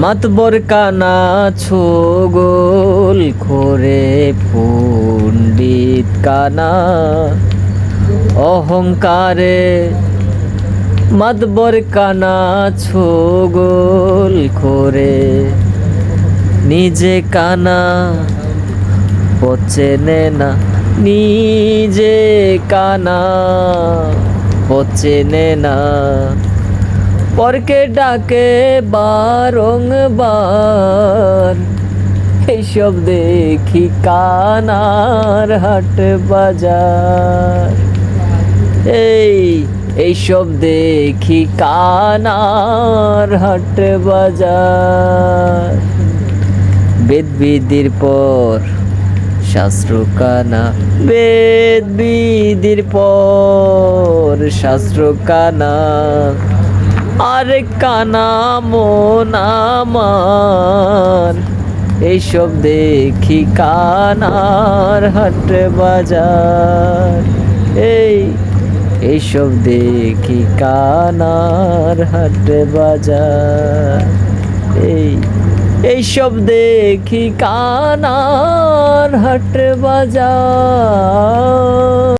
মাতবর কানা ছোগল করে পণ্ডিত কানা অহংকারে মাতবর কানা ছোগল করে নিজে কানা পচেনে না নিজে কানা পচেনে না পরকে ডাকে বারংবার এইসব দেখি কানার হাট বাজার এইসব দেখি কানার হাট বাজার বেদ বিধির পর শাস্ত্র কানা বেদ বিধির পর শাস্ত্র কানা আরে কানা মন আমার এইসব দেখি কানার হাট বাজার এইসব দেখি কানার হাট বাজার এইসব দেখি কানার হাট বাজার।